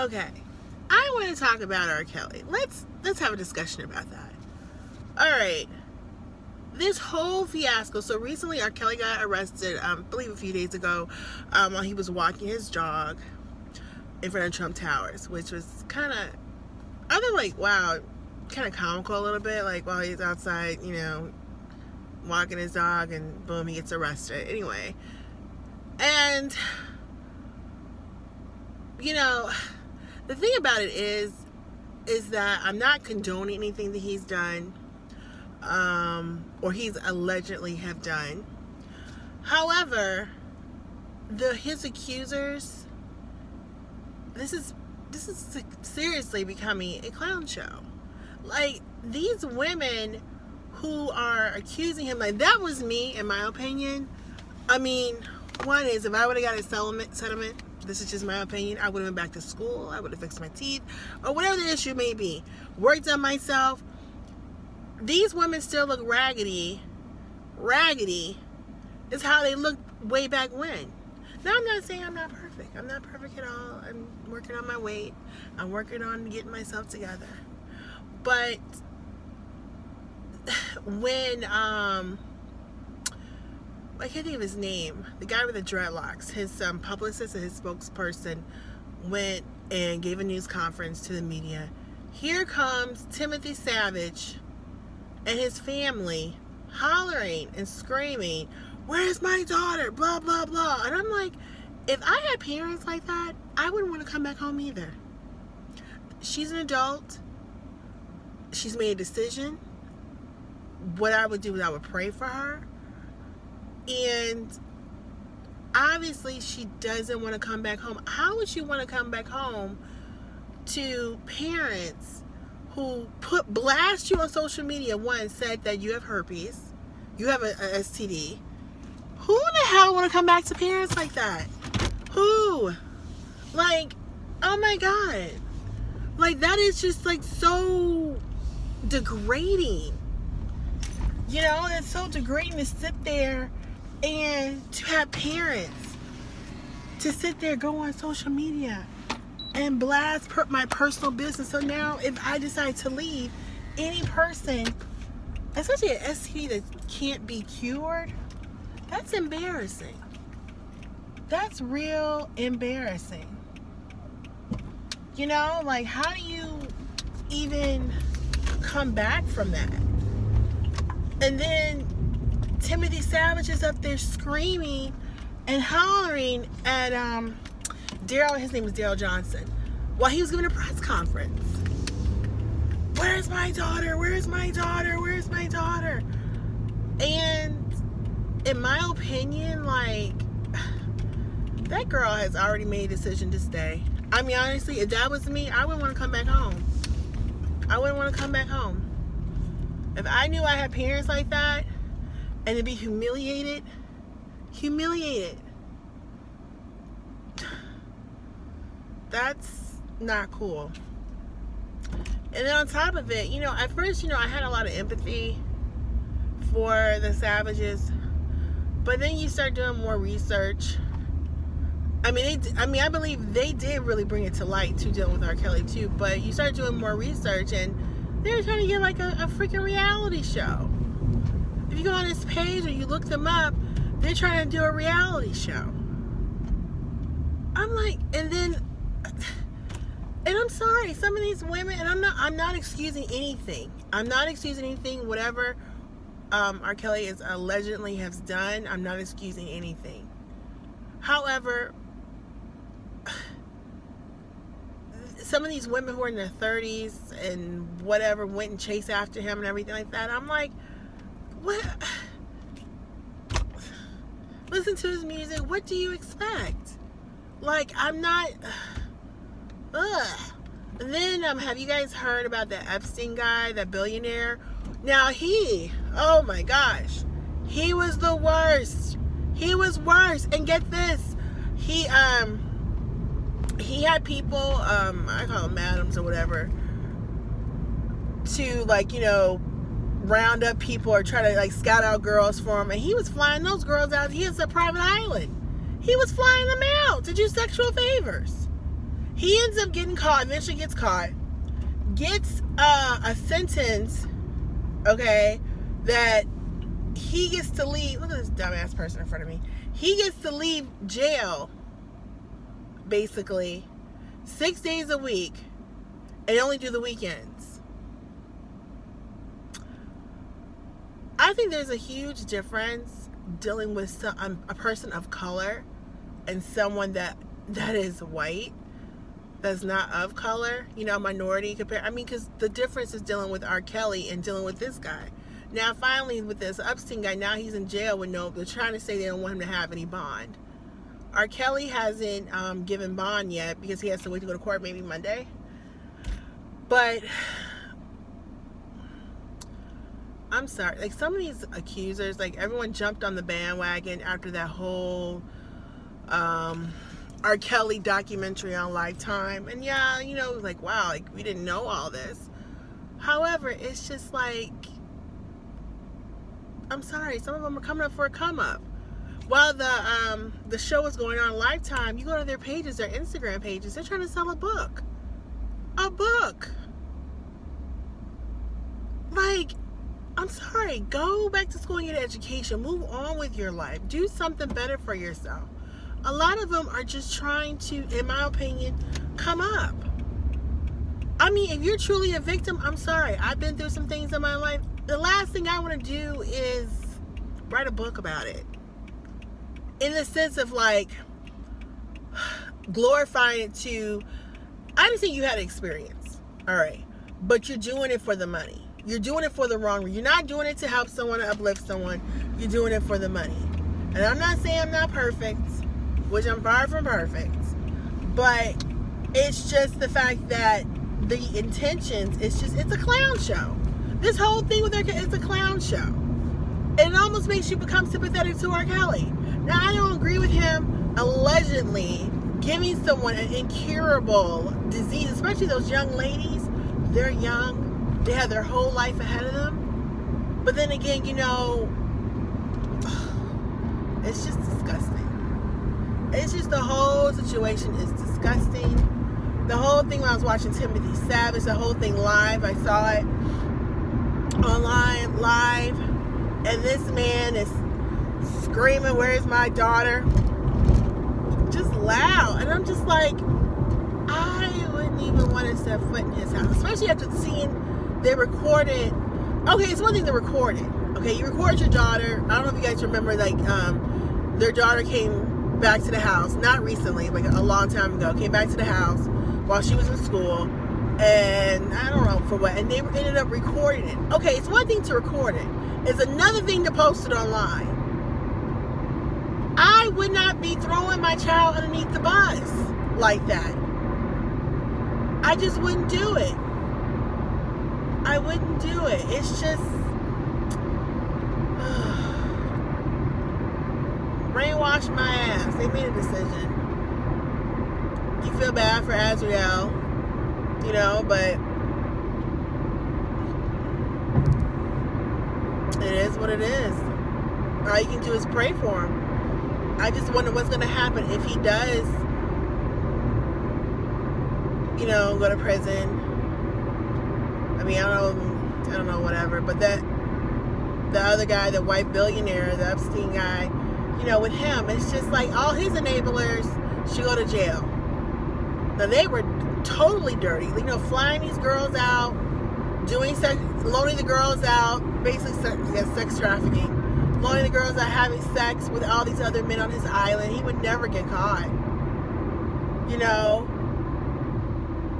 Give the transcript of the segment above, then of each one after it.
Okay, I want to talk about R.Kelly. Let's have a discussion about that. All right, this whole fiasco. So recently, R.Kelly got arrested. I believe a few days ago, while he was walking his dog in front of Trump Towers, which was kind of, I was like, wow, kind of comical a little bit. Like while he's outside, walking his dog, and boom, he gets arrested. Anyway, and the thing about it is that I'm not condoning anything that he's done, or he's allegedly have done. However, his accusers, this is seriously becoming a clown show. Like, these women who are accusing him, like, that was me, in my opinion. I mean, one is, if I would have got a settlement, this is just my opinion, I would have been back to school, I would have fixed my teeth, or whatever the issue may be. Worked on myself. These women still look raggedy. Raggedy is how they looked way back when. Now, I'm not saying I'm not perfect. I'm not perfect at all. I'm working on my weight. I'm working on getting myself together. But when, I can't think of his name, the guy with the dreadlocks, his publicist and his spokesperson went and gave a news conference to the media. Here comes Timothy Savage and his family hollering and screaming, "Where's my daughter? Blah, blah, blah." And I'm like, if I had parents like that, I wouldn't want to come back home either. She's an adult. She's made a decision. What I would do is I would pray for her. And obviously she doesn't want to come back home. How would she want to come back home to parents who blast you on social media? One, said that you have herpes, you have a STD. Who the hell want to come back to parents like that? Who? Like, oh my God. Like, that is just like so degrading. It's so degrading to sit there and to have parents to sit there, go on social media and blast my personal business. So now if I decide to leave, any person, especially an STD that can't be cured, that's embarrassing. That's real embarrassing. Like, how do you even come back from that? And then Timothy Savage is up there screaming and hollering at Daryl, his name is Daryl Johnson, while he was giving a press conference. "Where's my daughter? Where's my daughter? Where's my daughter?" And in my opinion, like, that girl has already made a decision to stay. I mean, honestly, if that was me, I wouldn't want to come back home. I wouldn't want to come back home. If I knew I had parents like that, and to be humiliated, that's not cool. And then on top of it, at first, I had a lot of empathy for the Savages, but then you start doing more research. I believe they did really bring it to light to deal with R.Kelly too, but you start doing more research and they're trying to get like a freaking reality show. If you go on his page or you look them up, they're trying to do a reality show. I'm like, and I'm sorry, some of these women, and I'm not excusing anything. Whatever R.Kelly is allegedly has done, I'm not excusing anything. However, some of these women who are in their 30s and whatever went and chased after him and everything like that, I'm like, what? Listen to his music. What do you expect? Like, I'm not. And then, have you guys heard about the Epstein guy, that billionaire? Now oh my gosh, he was the worst. He was worse. And get this, he had people, I call them madams or whatever, to round up people or try to scout out girls for him, and he was flying those girls out. He has a private island. He was flying them out to do sexual favors. He ends up getting caught, eventually gets caught, gets a sentence, okay, that he gets to leave. Look at this dumbass person in front of me. He gets to leave jail, basically, 6 days a week, and only do the weekends. I think there's a huge difference dealing with a person of color and someone that is white, that's not of color, minority compared. Because the difference is dealing with R.kelly and dealing with this guy. Now, finally, with this Epstein guy, now he's in jail with they're trying to say they don't want him to have any bond. R.kelly hasn't given bond yet because he has to wait to go to court maybe Monday. But I'm sorry, like some of these accusers, like everyone jumped on the bandwagon after that whole R.kelly documentary on Lifetime. And yeah, like, wow, like we didn't know all this. However, it's just like, I'm sorry, some of them are coming up for a come up. While the show is going on Lifetime, you go to their pages, their Instagram pages, they're trying to sell a book. A book. Like, I'm sorry, go back to school and get an education. Move on with your life. Do something better for yourself. A lot of them are just trying to, in my opinion, come up. If you're truly a victim, I'm sorry. I've been through some things in my life. The last thing I want to do is write a book about it. In the sense of like glorifying it to, I understand you had an experience, all right, but you're doing it for the money. You're doing it for the wrong reason. You're not doing it to help someone, to uplift someone. You're doing it for the money. And I'm not saying I'm not perfect, which I'm far from perfect, but it's just the fact that the intentions, it's a clown show. This whole thing with it's a clown show. And it almost makes you become sympathetic to R.kelly. Now, I don't agree with him allegedly giving someone an incurable disease, especially those young ladies. They're young. They have their whole life ahead of them. But then again, it's just disgusting. It's just the whole situation is disgusting. The whole thing when I was watching Timothy Savage, the whole thing live, I saw it online, live. And this man is screaming, "Where's my daughter?" Just loud. And I'm just like, I wouldn't even want to step foot in his house. Especially after seeing they recorded. Okay, it's one thing to record it. Okay, you record your daughter. I don't know if you guys remember, like, their daughter came back to the house, not recently, like a long time ago, came back to the house while she was in school. And I don't know for what. And they ended up recording it. Okay, it's one thing to record it. It's another thing to post it online. I would not be throwing my child underneath the bus like that. I just wouldn't do it. I wouldn't do it. It's just brainwashed my ass. They made a decision. You feel bad for Azriel, but it is what it is. All you can do is pray for him. I just wonder what's going to happen if he does, go to prison. I don't know, whatever. But the other guy, the white billionaire, the Epstein guy, with him, it's just like all his enablers should go to jail. Now, they were totally dirty. Flying these girls out, doing sex, loaning the girls out, basically sex trafficking. Loaning the girls out, having sex with all these other men on his island. He would never get caught.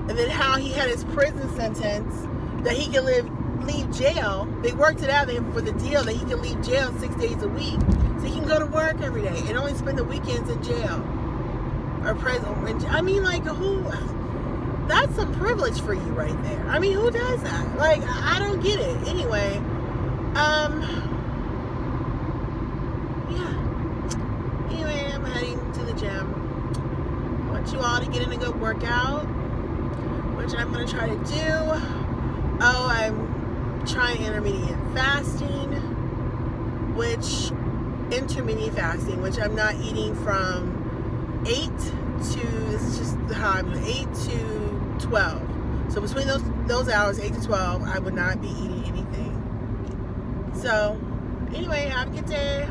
And then how he had his prison sentence that he could leave jail. They worked it out for the deal that he can leave jail 6 days a week. So he can go to work every day and only spend the weekends in jail. Or prison. Who? That's some privilege for you right there. Who does that? Like, I don't get it. Anyway, Anyway, I'm heading to the gym. I want you all to get in a good workout, which I'm going to try to do. Oh, I'm trying intermediate fasting, which I'm not eating from 8 to, this is just how I'm doing, 8 to 12. So between those hours, 8 to 12, I would not be eating anything. So anyway, have a good day.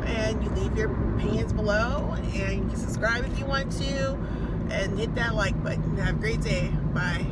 And you leave your opinions below, and you can subscribe if you want to, and hit that like button. Have a great day. Bye.